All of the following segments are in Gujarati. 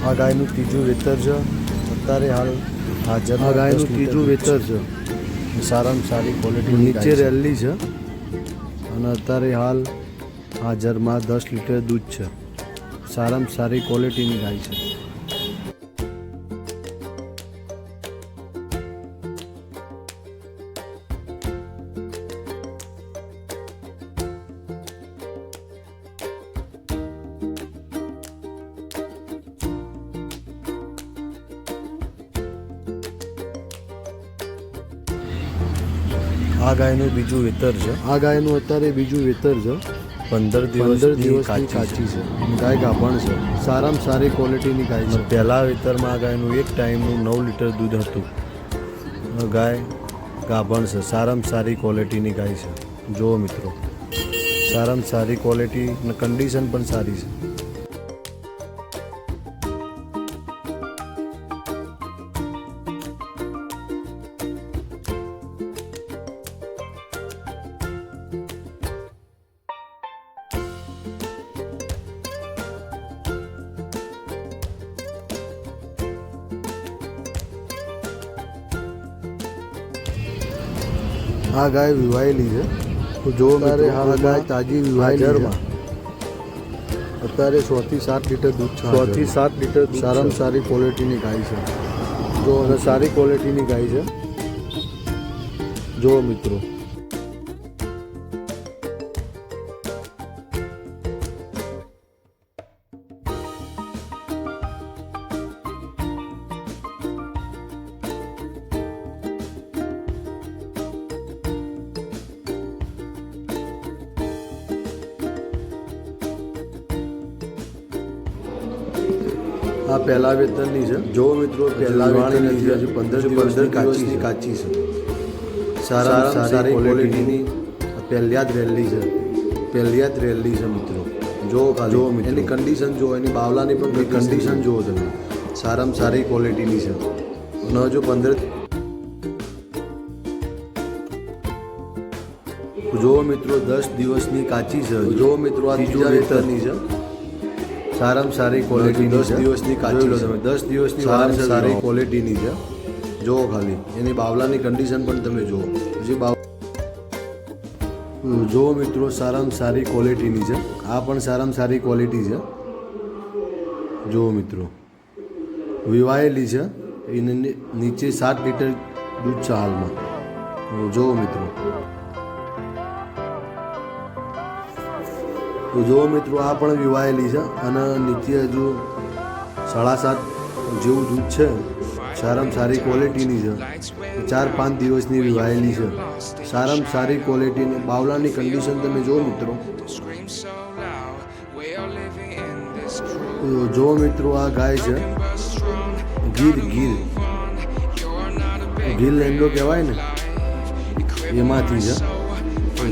આ ગાયનું ત્રીજું વેતર છે. અત્યારે હાલ હાજર આ ગાયનું ત્રીજું વેતર છે. સારામાં સારી ક્વોલિટી. નીચે રેલી છે અને અત્યારે હાલ હાજરમાં 10 લીટર દૂધ છે. સારામાં સારી ક્વોલિટીની ગાય છે. આ ગાયનું બીજું વેતર છે. આ ગાયનું અત્યારે બીજું વેતર છે. 15 દિવસની કાચી છે. ગાય ગાભણ છે. સારામાં સારી ક્વોલિટીની ગાય છે. પહેલા વેતરમાં આ ગાયનું એક ટાઈમનું 9 લીટર દૂધ હતું. ગાય ગાભણ છે. સારામાં સારી ક્વોલિટીની ગાય છે. જુઓ મિત્રો, સારામાં સારી ક્વોલિટી અને કન્ડિશન પણ સારી છે. આ ગાય વિવાયેલી છે. તો જો અત્યારે આ ગાય તાજી વિવાયેલી છે. અત્યારે 6 થી 7 લીટર દૂધ છે. 6 થી 7 લીટર દૂધ સારામાં છે. સારી ક્વોલિટીની ગાય છે. જો અને સારી ક્વોલિટીની ગાય છે. જુઓ મિત્રો, આ પહેલા વેતરની છે. જો મિત્રો પહેલા વેતરની વેતરની છે. હજુ 15 દિવસની કાચી છે. સારામાં સારી ક્વોલિટીની પહેલિયાદ રેલી છે. પહેલિયાદ રેલી છે મિત્રો. જો જો મિત્રો. એની કન્ડિશન જો, એની બાવલાની પણ કન્ડિશન જુઓ તમે. સારામાં સારી ક્વોલિટીની છે. અને હજુ 15 જો મિત્રો 10 દિવસની કાચી છે. જો મિત્રો આ ત્રીજું ત્રીજા વેતરની છે. સારામાં સારી ક્વોલિટી. 10 દિવસની કાચી લો તમે. 10 દિવસની સારામાં સારી ક્વોલિટીની છે. જુઓ ખાલી એની બાવલાની કન્ડિશન પણ તમે જુઓ. જો મિત્રો, સારામાં સારી ક્વોલિટીની છે. આ પણ સારામાં સારી ક્વોલિટી છે. જુઓ મિત્રો, વિવાયેલી છે. એને નીચે 7 લીટર દૂધ છે હાલમાં. જુઓ મિત્રો, તો જુઓ મિત્રો, આ પણ વિવાયેલી છે અને નીચે હજુ 7.5 જેવું દૂધ છે. સારામાં સારી ક્વોલિટીની છે. 4-5 દિવસની વિવાયેલી છે. સારામાં સારી ક્વોલિટીની બાવલાની કન્ડિશન તમે જુઓ મિત્રો. જો મિત્રો, આ ગાય છે ગીર લેન્ડો કહેવાય ને, એમાંથી છે.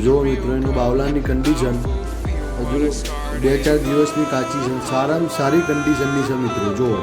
જો મિત્રો, એનું બાવલાની કન્ડિશન હજુ 2-4 દિવસની કાચી છે. સારામાં સારી કન્ડિશનની છે મિત્રો. જુઓ.